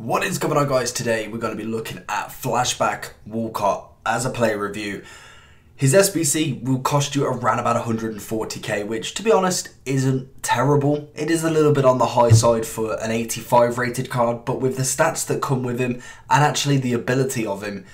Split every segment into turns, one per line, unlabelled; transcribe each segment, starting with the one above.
What is going on, guys? Today we're going to be looking at Flashback Walcott as a player review. His SBC will cost you around about 140k, which to be honest isn't terrible. It is a little bit on the high side for an 85 rated card, but with the stats that come with him and actually the ability of him,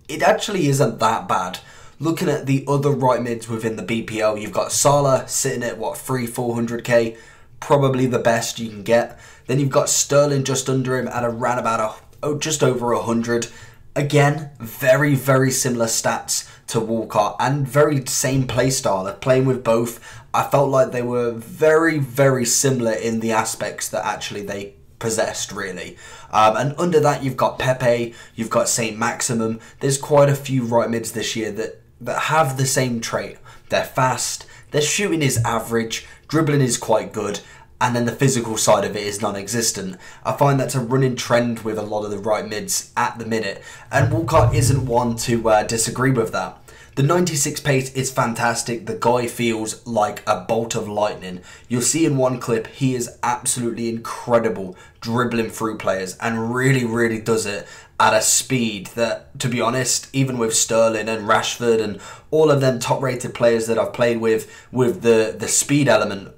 it actually isn't that bad. Looking at the other right mids within the BPL, you've got Salah sitting at what, 400k, probably the best you can get. Then you've got Sterling just under him at around about just over 100. Again, very, very similar stats to Walcott and very same play style. Playing with both, I felt like they were very, very similar in the aspects that actually they possessed, really. And under that, you've got Pepe, you've got Saint Maximum. There's quite a few right mids this year that have the same trait. They're fast, their shooting is average, dribbling is quite good, and then the physical side of it is non-existent. I find that's a running trend with a lot of the right mids at the minute, and Walcott isn't one to disagree with that. The 96 pace is fantastic. The guy feels like a bolt of lightning. You'll see in one clip, he is absolutely incredible dribbling through players and really, really does it at a speed that, to be honest, even with Sterling and Rashford and all of them top rated players that I've played with the speed element,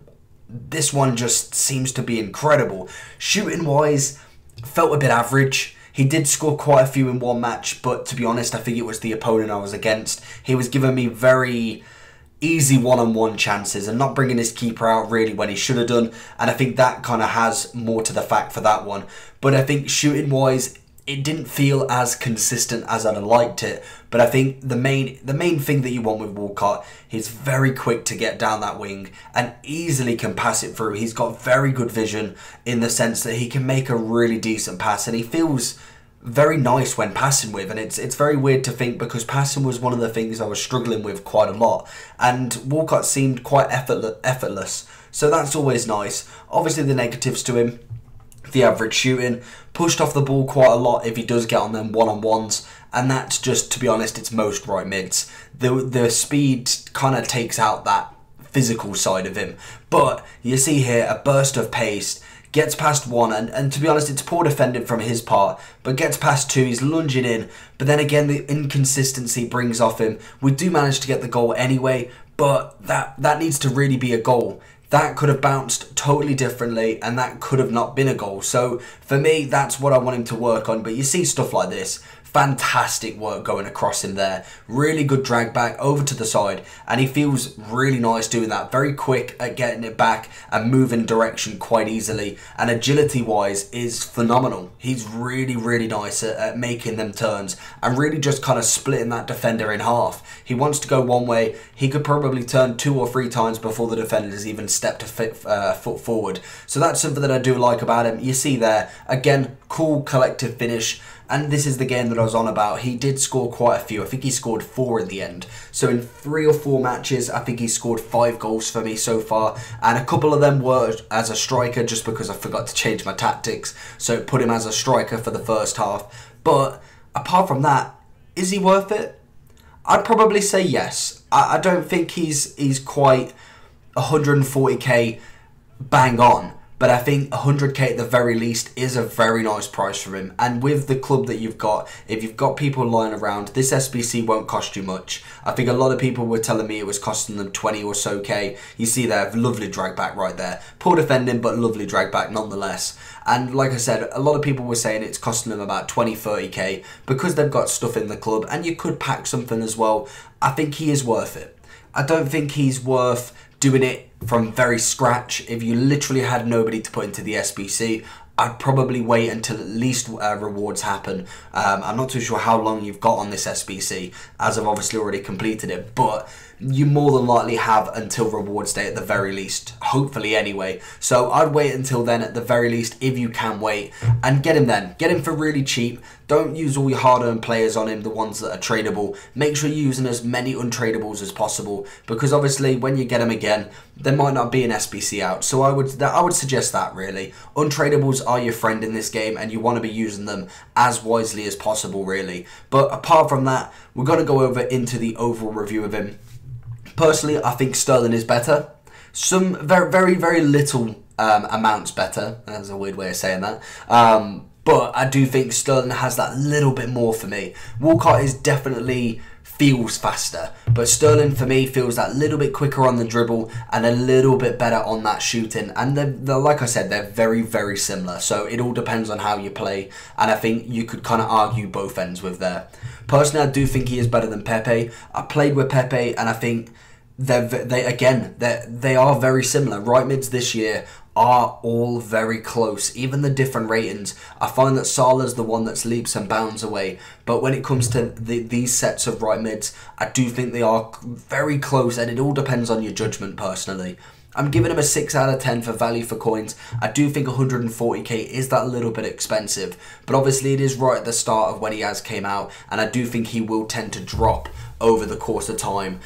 this one just seems to be incredible. Shooting wise, felt a bit average. He did score quite a few in one match, but to be honest, I think it was the opponent I was against. He was giving me very easy one-on-one chances and not bringing his keeper out really when he should have done. And I think that kind of has more to the fact for that one. But I think shooting wise, it didn't feel as consistent as I'd have liked it. But I think the main thing that you want with Walcott, he's very quick to get down that wing and easily can pass it through. He's got very good vision in the sense that he can make a really decent pass, and he feels very nice when passing with. And it's very weird to think, because passing was one of the things I was struggling with quite a lot, and Walcott seemed quite effortless. So that's always nice. Obviously the negatives to him: the average shooting, pushed off the ball quite a lot if he does get on them one-on-ones, and that's just, to be honest, it's most right mids. The speed kind of takes out that physical side of him. But you see here a burst of pace, gets past one, and to be honest, it's poor defending from his part, but gets past two, he's lunging in, but then again the inconsistency brings off him. We do manage to get the goal anyway, but that needs to really be a goal. That could have bounced totally differently, and that could have not been a goal. So for me, that's what I want him to work on. But you see stuff like this. Fantastic work going across him there. Really good drag back over to the side, and he feels really nice doing that. Very quick at getting it back and moving direction quite easily, and agility wise is phenomenal. He's really, really nice at making them turns and really just kind of splitting that defender in half. He wants to go one way, he could probably turn 2 or 3 times before the defenders even stepped a foot forward. So that's something that I do like about him. You see there, again, cool collective finish. And this is the game that I was on about. He did score quite a few. I think he scored 4 in the end. So in 3 or 4 matches, I think he scored 5 goals for me so far. And a couple of them were as a striker, just because I forgot to change my tactics. So it put him as a striker for the first half. But apart from that, is he worth it? I'd probably say yes. I don't think he's quite 140k bang on. But I think 100k at the very least is a very nice price for him. And with the club that you've got, if you've got people lying around, this SBC won't cost you much. I think a lot of people were telling me it was costing them 20 or so k. You see there, lovely drag back right there. Poor defending, but lovely drag back nonetheless. And like I said, a lot of people were saying it's costing them about 20, 30k because they've got stuff in the club, and you could pack something as well. I think he is worth it. I don't think he's worth doing it from very scratch. If you literally had nobody to put into the SBC, I'd probably wait until at least rewards happen. I'm not too sure how long you've got on this SBC, as I've obviously already completed it, but you more than likely have until rewards day at the very least, hopefully anyway. So I'd wait until then at the very least, if you can wait, and get him then. Get him for really cheap. Don't use all your hard-earned players on him, the ones that are tradable. Make sure you're using as many untradables as possible, because obviously when you get him again, there might not be an SBC out. So I would suggest that, really. Untradables are your friend in this game, and you want to be using them as wisely as possible, really. But apart from that, we're going to go over into the overall review of him. Personally, I think Sterling is better. Some very, very, very little amounts better. That's a weird way of saying that. but I do think Sterling has that little bit more for me. Walcott is definitely feels faster, but Sterling for me feels that little bit quicker on the dribble and a little bit better on that shooting. And they're like I said, they're very, very similar. So it all depends on how you play, and I think you could kind of argue both ends with there. Personally, I do think he is better than Pepe. I played with Pepe, and I think they are very similar. Right mids this year are all very close, even the different ratings. I find that Salah's the one that's leaps and bounds away, but when it comes to these sets of right mids, I do think they are very close, and it all depends on your judgment personally. I'm giving him a 6 out of 10 for value for coins. I do think 140k is that little bit expensive, but obviously it is right at the start of when he has came out, and I do think he will tend to drop over the course of time.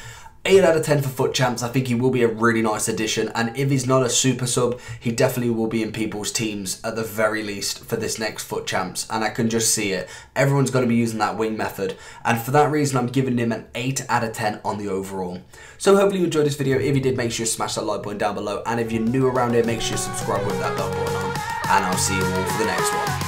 8 out of 10 for FUT Champs. I think he will be a really nice addition, and if he's not a super sub, he definitely will be in people's teams at the very least for this next FUT Champs, and I can just see it. Everyone's going to be using that wing method, and for that reason I'm giving him an 8 out of 10 on the overall. So hopefully you enjoyed this video. If you did, make sure you smash that like button down below, and if you're new around here, make sure you subscribe with that bell button on, and I'll see you all for the next one.